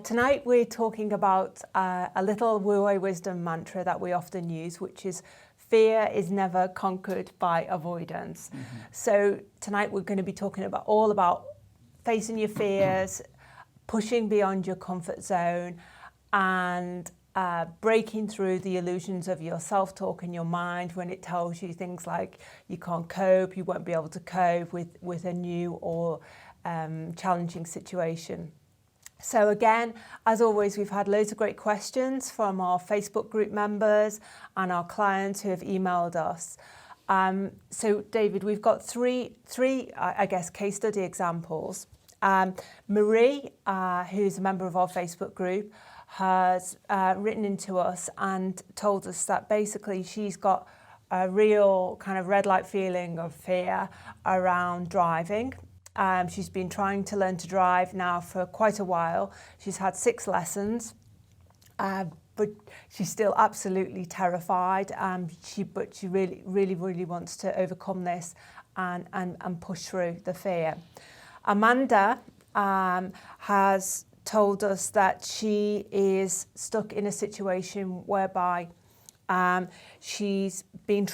Tonight we're talking about a little Wu Wei Wisdom mantra that we often use, which is fear is never conquered by avoidance. Mm-hmm. So tonight we're going to be talking all about facing your fears, pushing beyond your comfort zone, and breaking through the illusions of your self-talk in your mind when it tells you things like you can't cope, you won't be able to cope with a new or challenging situation. So again, as always, we've had loads of great questions from our Facebook group members and our clients who have emailed us. So David, we've got three, I guess, case study examples. Marie, who's a member of our Facebook group, has written into us and told us that basically she's got a real kind of red light feeling of fear around driving. She's been trying to learn to drive now for quite a while. She's had 6 lessons, but she's still absolutely terrified. But she really wants to overcome this and push through the fear. Amanda has told us that she is stuck in a situation whereby she's been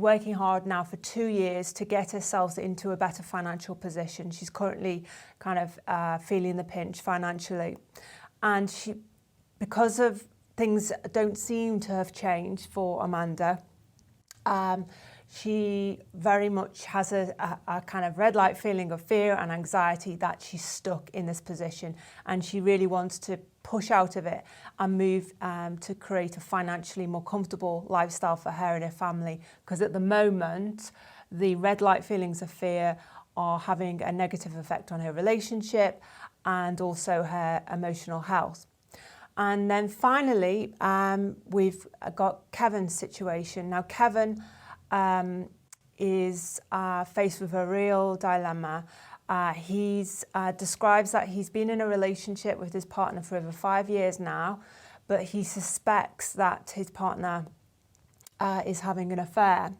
working hard now for 2 years to get herself into a better financial position. She's currently kind of feeling the pinch financially. And because of things don't seem to have changed for Amanda, she very much has a kind of red light feeling of fear and anxiety that she's stuck in this position, and she really wants to push out of it and move to create a financially more comfortable lifestyle for her and her family, because at the moment the red light feelings of fear are having a negative effect on her relationship and also her emotional health. And then finally we've got Kevin's situation. Now Kevin is faced with a real dilemma. He describes that he's been in a relationship with his partner for over 5 years now, but he suspects that his partner is having an affair.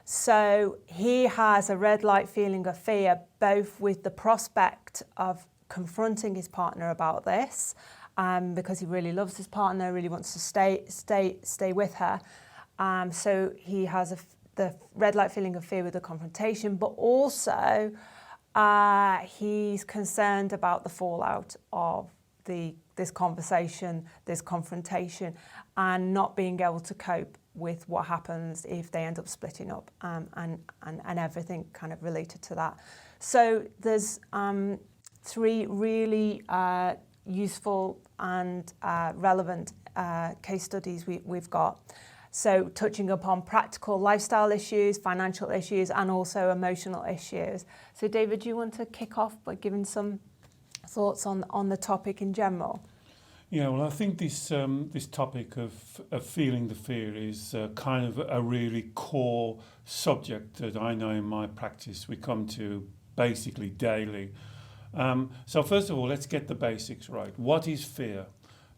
So he has a red light feeling of fear, both with the prospect of confronting his partner about this, because he really loves his partner, really wants to stay with her. So he has the red light feeling of fear with the confrontation, but also he's concerned about the fallout of this conversation, this confrontation, and not being able to cope with what happens if they end up splitting up, and everything kind of related to that. So there's 3 really useful and relevant case studies we've got. So touching upon practical lifestyle issues, financial issues, and also emotional issues. So David, do you want to kick off by giving some thoughts on the topic in general? Yeah, well, I think this topic of feeling the fear is kind of a really core subject that I know in my practice we come to basically daily. So first of all, let's get the basics right. What is fear?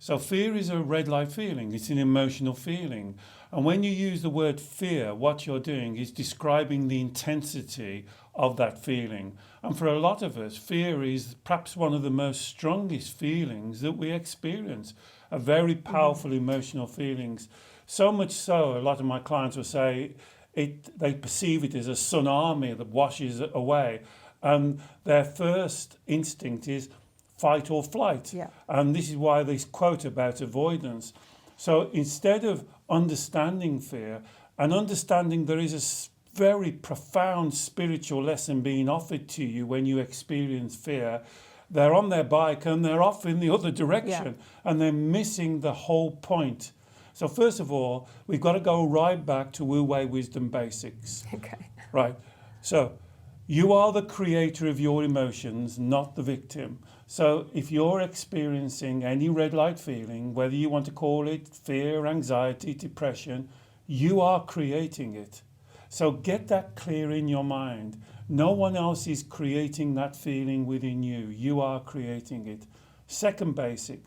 So fear is a red light feeling. It's an emotional feeling. And when you use the word fear, what you're doing is describing the intensity of that feeling. And for a lot of us, fear is perhaps one of the most strongest feelings that we experience, a very powerful emotional feelings. So much so, a lot of my clients will say they perceive it as a tsunami that washes it away. And their first instinct is fight or flight. Yeah. And this is why this quote about avoidance. So instead of understanding fear and understanding there is a very profound spiritual lesson being offered to you when you experience fear, they're on their bike and they're off in the other direction, and they're missing the whole point. So first of all, we've got to go right back to Wu Wei Wisdom basics. Okay. Right. So you are the creator of your emotions, not the victim. So if you're experiencing any red light feeling, whether you want to call it fear, anxiety, depression, you are creating it. So get that clear in your mind. No one else is creating that feeling within you. You are creating it. Second basic,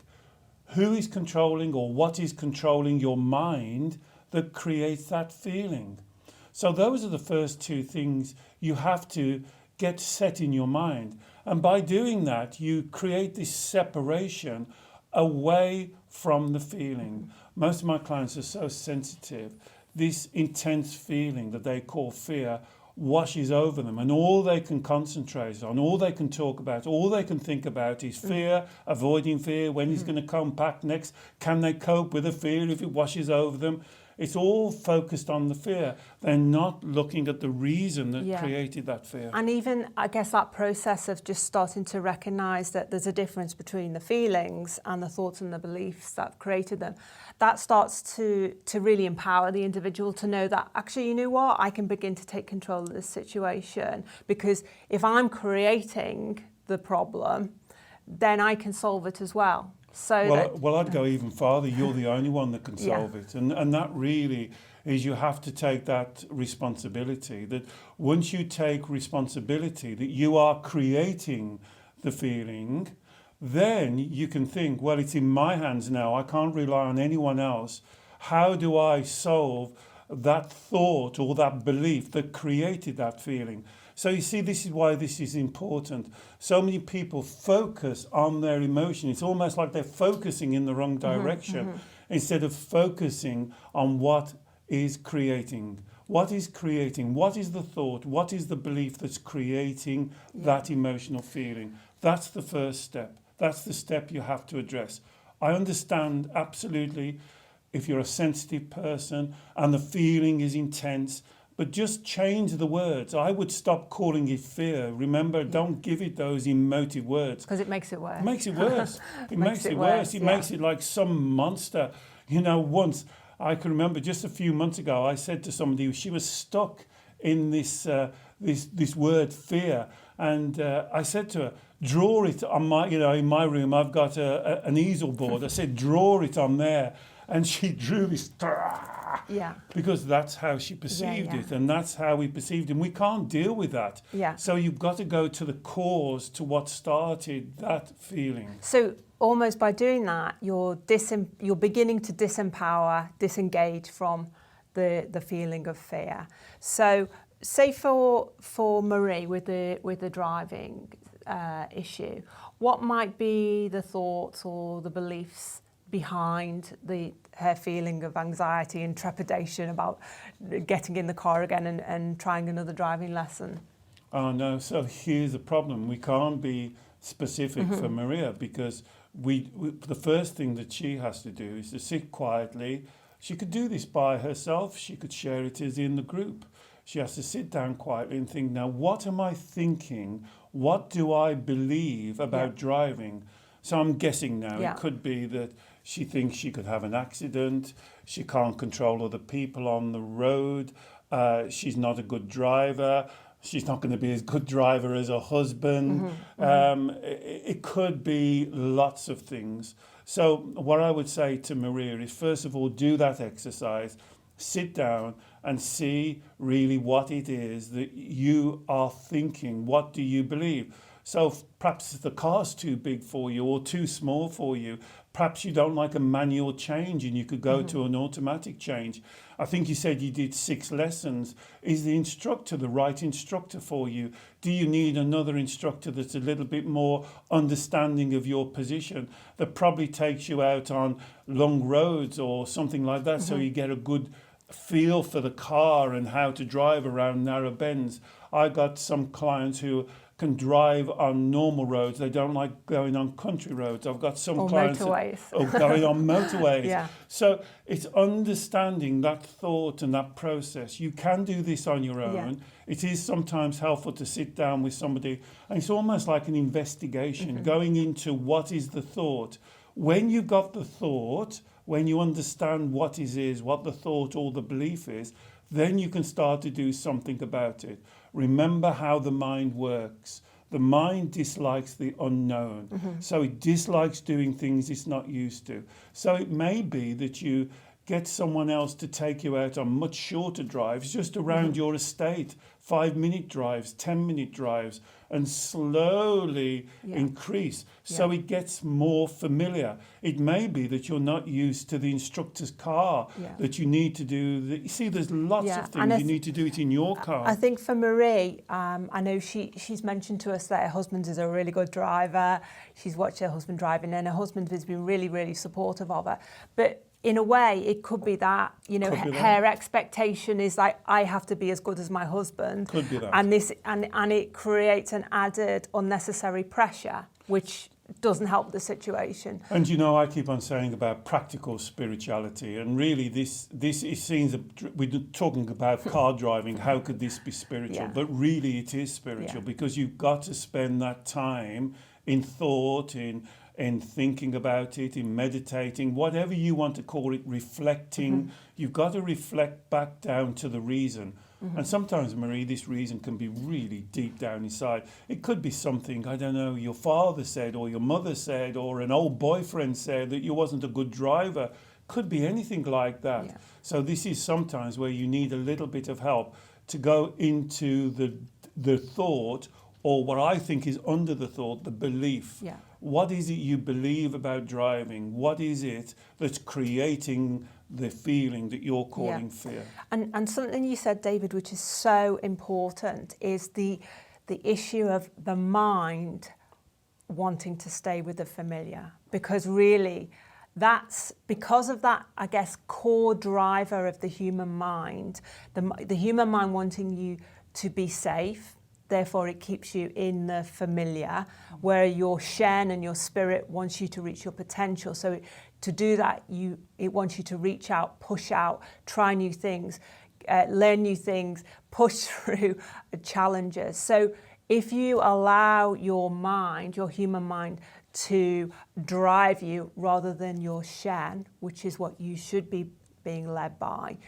who is controlling or what is controlling your mind that creates that feeling? So those are the first 2 things you have to get set in your mind. And by doing that, you create this separation away from the feeling. Most of my clients are so sensitive. This intense feeling that they call fear washes over them, and all they can concentrate on, all they can talk about, all they can think about is fear, avoiding fear, when it's going to come back next, can they cope with the fear if it washes over them? It's all focused on the fear. They're not looking at the reason that created that fear. And even, I guess, that process of just starting to recognise that there's a difference between the feelings and the thoughts and the beliefs that have created them, that starts to really empower the individual to know that, actually, you know what, I can begin to take control of this situation, because if I'm creating the problem, then I can solve it as well. Well, I'd go even farther. You're the only one that can solve it. And that really is, you have to take that responsibility. That once you take responsibility that you are creating the feeling, then you can think, well, it's in my hands now. I can't rely on anyone else. How do I solve that thought or that belief that created that feeling? So you see, this is why this is important. So many people focus on their emotion. It's almost like they're focusing in the wrong direction instead of focusing on what is creating. What is creating? What is the thought? What is the belief that's creating that emotional feeling? That's the first step. That's the step you have to address. I understand absolutely if you're a sensitive person and the feeling is intense, but just change the words. I would stop calling it fear. Remember, don't give it those emotive words. Because it makes it worse. It makes it worse. It makes it worse. It makes it like some monster. You know, once, I can remember just a few months ago, I said to somebody, she was stuck in this word fear. And I said to her, draw it on my, in my room, I've got an easel board. I said, draw it on there. And she drew this, because that's how she perceived it, and that's how we perceived it. And we can't deal with that. So you've got to go to the cause, to what started that feeling. So almost by doing that, you're beginning to disengage from the feeling of fear. So say for Marie with the driving issue, what might be the thoughts or the beliefs behind her feeling of anxiety and trepidation about getting in the car again and trying another driving lesson? Oh no, so here's the problem. We can't be specific for Maria, because we the first thing that she has to do is to sit quietly. She could do this by herself. She could share it as in the group. She has to sit down quietly and think, now, what am I thinking? What do I believe about driving? So I'm guessing now it could be that she thinks she could have an accident. She can't control other people on the road. She's not a good driver. She's not going to be as good driver as her husband. It could be lots of things. So what I would say to Maria is, first of all, do that exercise. Sit down and see really what it is that you are thinking. What do you believe? So perhaps the car's too big for you or too small for you. Perhaps you don't like a manual change and you could go to an automatic change. I think you said you did 6 lessons. Is the instructor the right instructor for you? Do you need another instructor that's a little bit more understanding of your position, that probably takes you out on long roads or something like that, so you get a good feel for the car and how to drive around narrow bends? I got some clients who can drive on normal roads. They don't like going on country roads. I've got some clients going on motorways. So it's understanding that thought and that process. You can do this on your own. It is sometimes helpful to sit down with somebody, and it's almost like an investigation, going into what is the thought. When you've got the thought, when you understand what it is, what the thought or the belief is, then you can start to do something about it. Remember how the mind works. The mind dislikes the unknown. So it dislikes doing things it's not used to. So it may be that you get someone else to take you out on much shorter drives, just around your estate, 5-minute drives, 10-minute drives. and slowly increase so it gets more familiar. It may be that you're not used to the instructor's car, that you need to do you see, there's lots of things you need to do it in your car. I think for Marie, I know she's mentioned to us that her husband is a really good driver. She's watched her husband driving, and her husband has been really, really supportive of her. But in a way, it could be that, you know, her expectation is like, I have to be as good as my husband. Could be that. And it creates an added unnecessary pressure, which doesn't help the situation. And you know, I keep on saying about practical spirituality, and really this it seems we're talking about car driving. How could this be spiritual? But really, it is spiritual because you've got to spend that time in thought, in thinking about it, in meditating, whatever you want to call it, reflecting. You've got to reflect back down to the reason. And sometimes, Marie, this reason can be really deep down inside. It could be something, I don't know, your father said or your mother said or an old boyfriend said that you wasn't a good driver. Could be anything like that. Yeah. So this is sometimes where you need a little bit of help to go into the thought, or what I think is under the thought, the belief. Yeah. What is it you believe about driving? What is it that's creating the feeling that you're calling fear? And something you said, David, which is so important, is the issue of the mind wanting to stay with the familiar. Because really, that's because of that, I guess, core driver of the human mind, the human mind wanting you to be safe. Therefore, it keeps you in the familiar, where your Shen and your spirit wants you to reach your potential. So to do that, it wants you to reach out, push out, try new things, learn new things, push through challenges. So if you allow your mind, your human mind, to drive you rather than your Shen, which is what you should be being led by,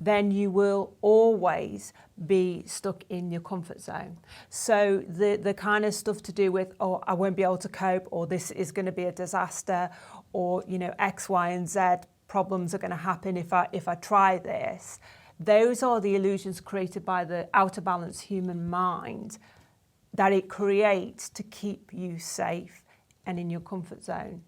then you will always be stuck in your comfort zone. So the kind of stuff to do with, oh, I won't be able to cope, or this is going to be a disaster, or, you know, X, Y, and Z problems are going to happen if I try this. Those are the illusions created by the out of balance human mind that it creates to keep you safe and in your comfort zone.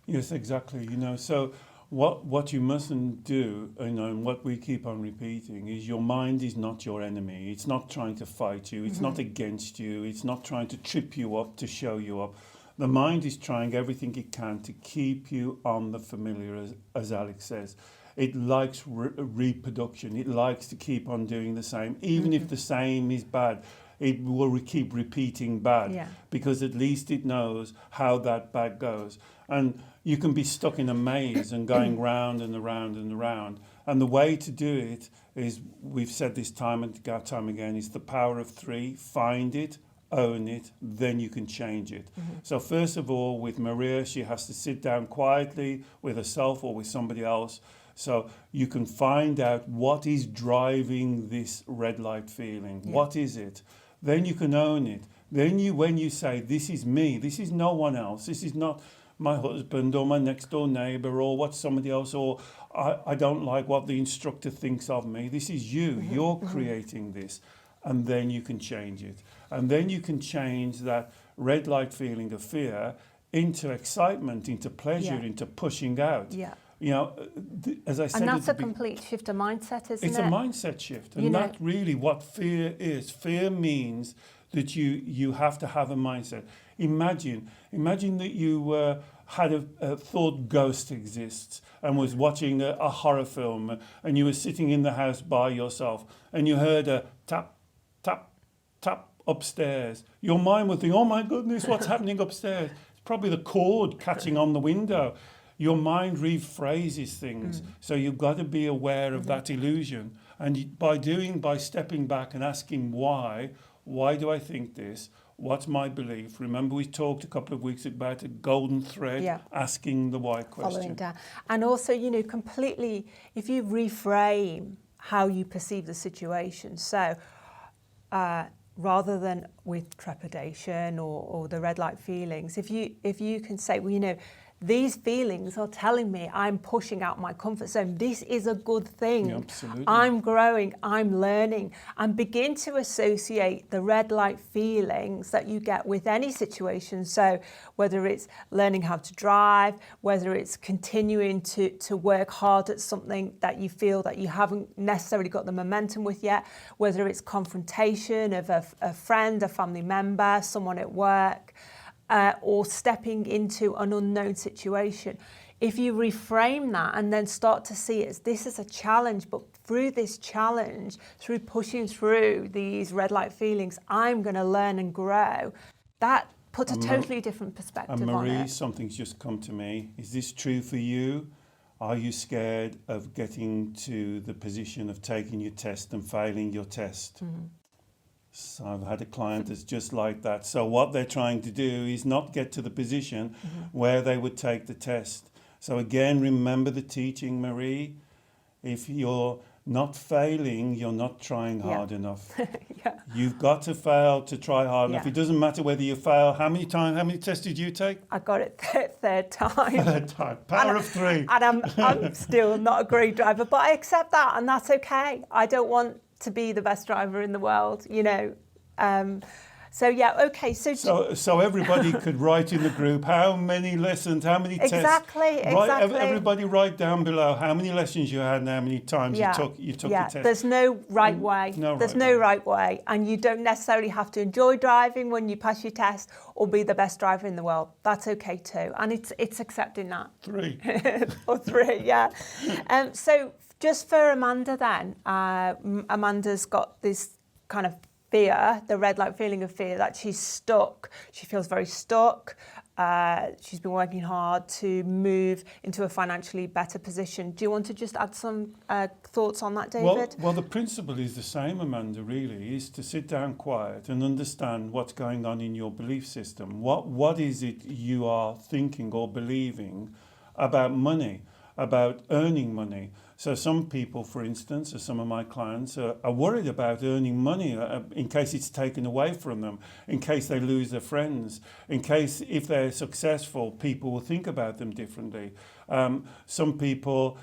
Yes, exactly. You know, so what you mustn't do, you know, and what we keep on repeating is your mind is not your enemy. It's not trying to fight you. It's not against you. It's not trying to trip you up, to show you up. The mind is trying everything it can to keep you on the familiar, as Alex says. It likes reproduction. It likes to keep on doing the same. Even if the same is bad, it will keep repeating bad because at least it knows how that bad goes. And you can be stuck in a maze and going round and around and around. And the way to do it is, we've said this time and time again, is the power of three. Find it, own it, then you can change it. So first of all, with Maria, she has to sit down quietly with herself or with somebody else. So you can find out what is driving this red light feeling. What is it? Then you can own it. Then when you say, this is me, this is no one else, this is not my husband or my next door neighbour or what somebody else, or I don't like what the instructor thinks of me. This is you. You're creating this. And then you can change it. And then you can change that red light feeling of fear into excitement, into pleasure, into pushing out. Yeah. You know, as I said, and that's a complete shift of mindset, isn't it? It's a mindset shift, and that's really what fear is. Fear means that you have to have a mindset. Imagine that you had a thought ghost exists and was watching a horror film, and you were sitting in the house by yourself, and you heard a tap, tap, tap upstairs. Your mind would think, "Oh my goodness, what's happening upstairs?" It's probably the cord catching on the window. Your mind rephrases things. So you've got to be aware of that illusion. And by stepping back and asking why do I think this? What's my belief? Remember, we talked a couple of weeks about a golden thread, asking the why question. Following down. And also, you know, completely, if you reframe how you perceive the situation, so rather than with trepidation or the red light feelings, if you can say, well, you know, these feelings are telling me I'm pushing out my comfort zone. This is a good thing. Yeah, absolutely. I'm growing, I'm learning, and begin to associate the red light feelings that you get with any situation. So whether it's learning how to drive, whether it's continuing to work hard at something that you feel that you haven't necessarily got the momentum with yet, whether it's confrontation of a friend, a family member, someone at work, or stepping into an unknown situation. If you reframe that and then start to see it as this is a challenge, but through this challenge, through pushing through these red light feelings, I'm going to learn and grow. That puts a totally different perspective and on Marie, it. something's just come to me. Is this true for you? Are you scared of getting to the position of taking your test and failing your test? Mm-hmm. So I've had a client that's just like that. So what they're trying to do is not get to the position where they would take the test. So again, remember the teaching, Marie. If you're not failing, you're not trying hard enough. Yeah. You've got to fail to try hard enough. Yeah. It doesn't matter whether you fail. How many tests did you take? I got it third time. Third time. Power of three. And I'm still not a great driver, but I accept that, and that's okay. I don't want to be the best driver in the world, you know. So yeah, okay. So everybody could write in the group how many lessons, how many tests. Exactly. Everybody write down below how many lessons you had and how many times you took the test. There's no right way. There's no right way, and you don't necessarily have to enjoy driving when you pass your test or be the best driver in the world. That's okay too, and it's accepting that. 3 or 3, yeah. So just for Amanda then, Amanda's got this kind of fear, the red light feeling of fear that she's stuck. She feels very stuck. She's been working hard to move into a financially better position. Do you want to just add some thoughts on that, David? Well, the principle is the same, Amanda, really, is to sit down quiet and understand what's going on in your belief system. What is it you are thinking or believing about money, about earning money? So some people, for instance, or some of my clients are worried about earning money in case it's taken away from them, in case they lose their friends, in case if they're successful, people will think about them differently. Some people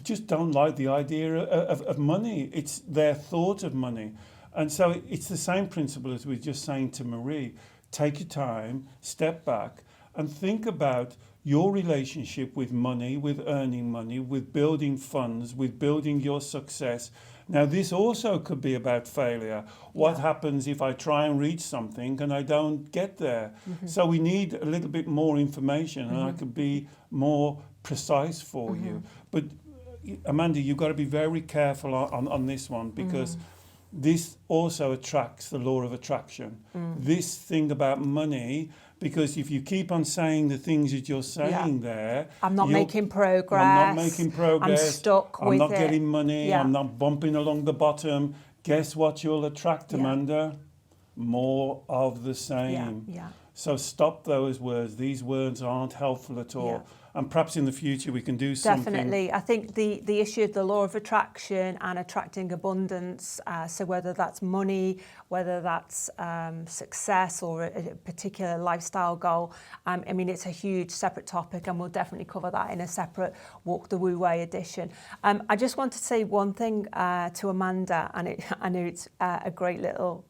just don't like the idea of money. It's their thought of money. And so it's the same principle as we were just saying to Marie. Take your time, step back, and think about your relationship with money, with earning money, with building funds, with building your success. Now, this also could be about failure. What happens if I try and reach something and I don't get there? So we need a little bit more information, and I could be more precise for you. But Amanda, you've got to be very careful on this one, because this also attracts the law of attraction. This thing about money, because if you keep on saying the things that you're saying there... I'm not making progress. I'm not making progress. I'm stuck with it. I'm not getting money. I'm not bumping along the bottom. Guess what you'll attract, Amanda? More of the same. So stop those words. These words aren't helpful at all. And perhaps in the future we can do something. Definitely. I think the issue of the law of attraction and attracting abundance, so whether that's money, whether that's success or a particular lifestyle goal, I mean, it's a huge separate topic, and we'll definitely cover that in a separate Walk the Wu Wei edition. I just want to say one thing to Amanda, and I know it's a great little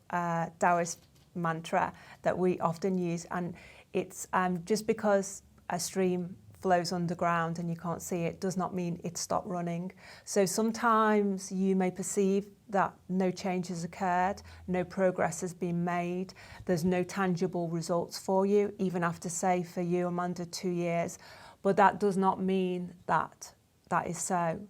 Taoist mantra that we often use, and it's just because a stream flows underground and you can't see it does not mean it's stopped running. So sometimes you may perceive that no change has occurred, no progress has been made, there's no tangible results for you, even after, say, for you, Amanda, 2 years. But that does not mean that that is so.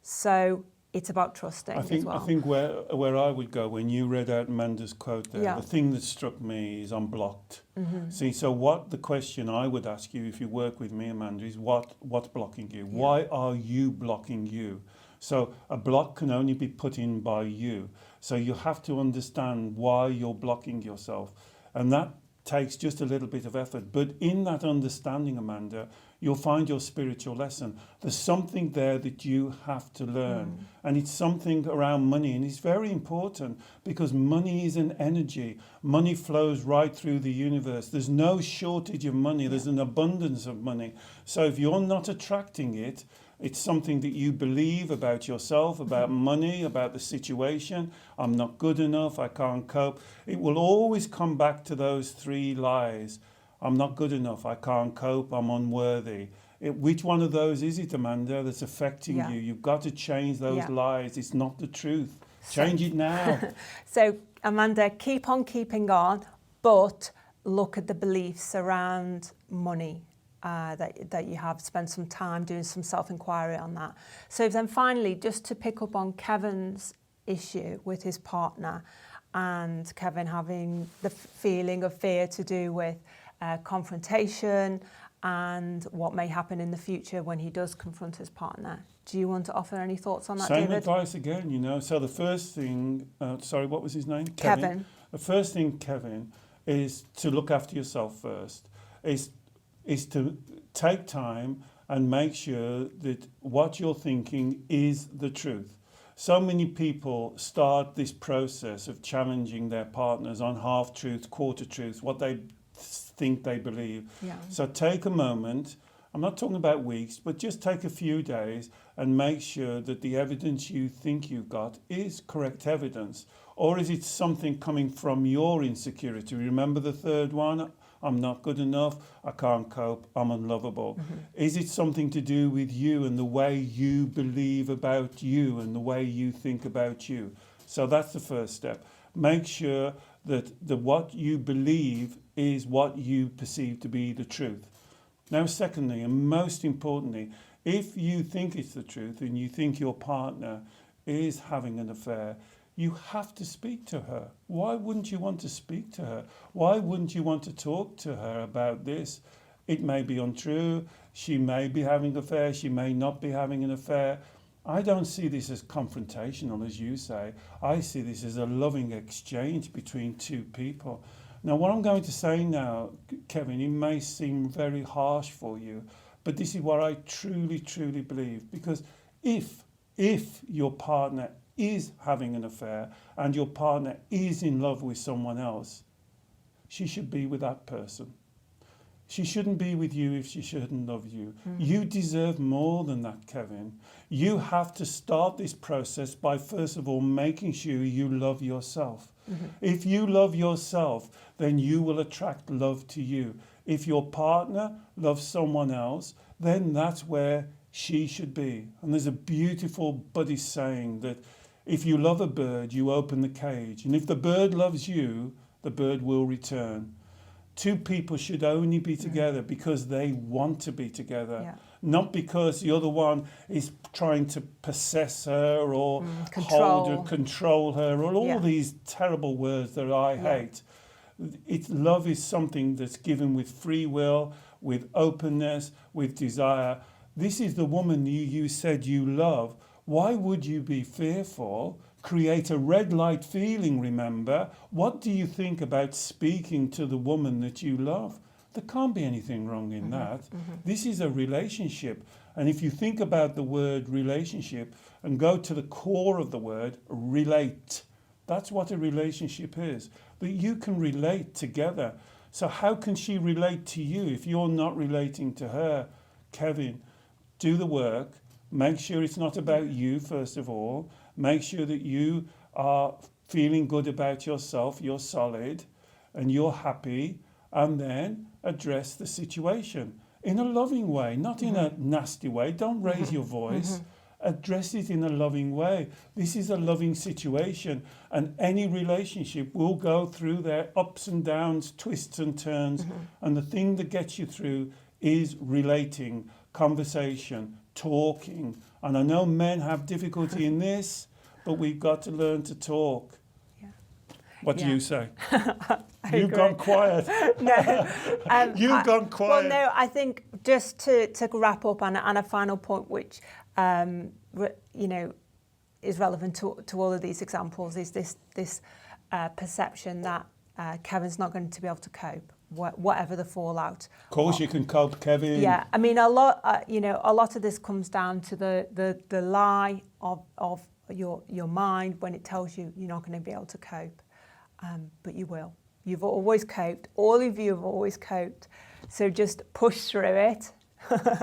So it's about trusting as well. I think where I would go when you read out Amanda's quote there, the thing that struck me is unblocked. See, so what the question I would ask you if you work with me, Amanda, is what's blocking you? Why are you blocking you? So a block can only be put in by you. So you have to understand why you're blocking yourself. And that takes just a little bit of effort. But in that understanding, Amanda, you'll find your spiritual lesson. There's something there that you have to learn. And it's something around money. And it's very important because money is an energy. Money flows right through the universe. There's no shortage of money. There's an abundance of money. So if you're not attracting it, it's something that you believe about yourself, about money, about the situation. I'm not good enough. I can't cope. It will always come back to those three lies. I'm not good enough. I can't cope. I'm unworthy. Which one of those is it, Amanda, that's affecting you? You've got to change those lies. It's not the truth. Change it now. So, Amanda, keep on keeping on, but look at the beliefs around money. That you have spent some time doing some self-inquiry on that. So then finally, just to pick up on Kevin's issue with his partner and Kevin having the feeling of fear to do with confrontation and what may happen in the future when he does confront his partner. Do you want to offer any thoughts on that, Same David? advice again, you know. So the first thing, sorry, what was his name? Kevin. The first thing, Kevin, is to look after yourself first. Is to take time and make sure that what you're thinking is the truth. So many people start this process of challenging their partners on half-truths, quarter-truths, what they think they believe. So take a moment, I'm not talking about weeks, but just take a few days and make sure that the evidence you think you've got is correct evidence. Or is it something coming from your insecurity? Remember the third one? I'm not good enough, I can't cope, I'm unlovable. Is it something to do with you and the way you believe about you and the way you think about you? So that's the first step. Make sure that what you believe is what you perceive to be the truth. Now, secondly, and most importantly, if you think it's the truth and you think your partner is having an affair, you have to speak to her. Why wouldn't you want to speak to her? Why wouldn't you want to talk to her about this? It may be untrue. She may be having an affair. She may not be having an affair. I don't see this as confrontational, as you say. I see this as a loving exchange between two people. Now, what I'm going to say now, Kevin, it may seem very harsh for you, but this is what I truly, truly believe. Because if your partner is having an affair and your partner is in love with someone else, she should be with that person. She shouldn't be with you if she shouldn't love you. You deserve more than that, Kevin. You have to start this process by first of all making sure you love yourself. If you love yourself, then you will attract love to you. If your partner loves someone else, then that's where she should be. And there's a beautiful Buddhist saying that if you love a bird, you open the cage. And if the bird loves you, the bird will return. Two people should only be together because they want to be together. Not because the other one is trying to possess her or hold her, control her, or all these terrible words that I hate. Love is something that's given with free will, with openness, with desire. This is the woman you said you love. Why would you be fearful? Create a red light feeling, remember. What do you think about speaking to the woman that you love? There can't be anything wrong in that. This is a relationship. And if you think about the word relationship and go to the core of the word, relate. That's what a relationship is. That you can relate together. So how can she relate to you if you're not relating to her? Kevin, do the work. Make sure it's not about you, first of all. Make sure that you are feeling good about yourself, you're solid, and you're happy, and then address the situation in a loving way, not in a nasty way. Don't raise your voice. Address it in a loving way. This is a loving situation, and any relationship will go through their ups and downs, twists and turns, and the thing that gets you through is relating, conversation, talking. And I know men have difficulty in this, but we've got to learn to talk. What do you say? You've gone quiet. You've gone quiet. Well, no, I think just to wrap up on a final point, which is relevant to all of these examples, is this perception that Kevin's not going to be able to cope, whatever the fallout. Of course, you can cope, Kevin. Yeah, I mean, a lot of this comes down to the lie of your mind when it tells you you're not going to be able to cope, but you will. You've always coped. All of you have always coped. So just push through it.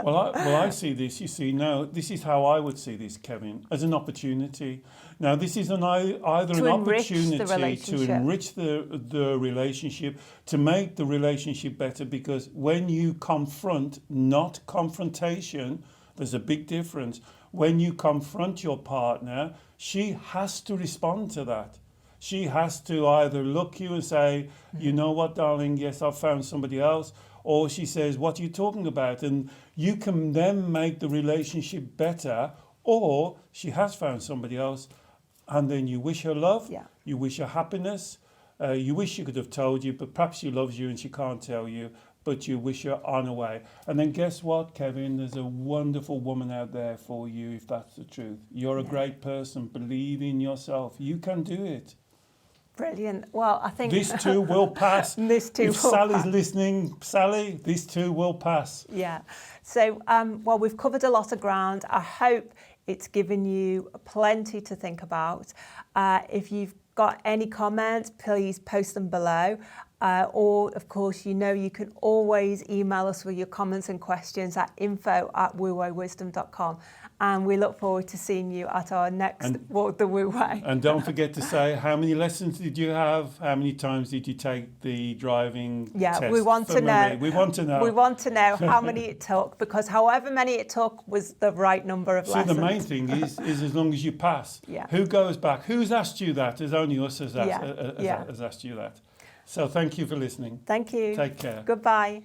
Well, I see this, you see, now, this is how I would see this, Kevin, as an opportunity. Now, this is either an opportunity to enrich the relationship, to make the relationship better, because when you confront, not confrontation, there's a big difference. When you confront your partner, she has to respond to that. She has to either look you and say, you know what, darling, yes, I've found somebody else. Or she says, what are you talking about? And you can then make the relationship better. Or she has found somebody else. And then you wish her love. Yeah. You wish her happiness. You wish she could have told you, but perhaps she loves you and she can't tell you. But you wish her on her way. And then guess what, Kevin? There's a wonderful woman out there for you, if that's the truth. You're a great person. Believe in yourself. You can do it. Brilliant. Well, I think this too will pass. This too if will Sally's pass. Listening, Sally, this too will pass. Yeah. So, well, we've covered a lot of ground. I hope it's given you plenty to think about. If you've got any comments, please post them below. Or, of course, you can always email us with your comments and questions at info@wuweiwisdom.com. And we look forward to seeing you at our next Walk the Wu Wei. And don't forget to say, how many lessons did you have? How many times did you take the driving test? We want to know. We want to know. We want to know how many it took, because however many it took was the right number of lessons. See, the main thing is as long as you pass. Yeah. Who goes back? Who's asked you that? There's only us has asked you that. So thank you for listening. Thank you. Take care. Goodbye.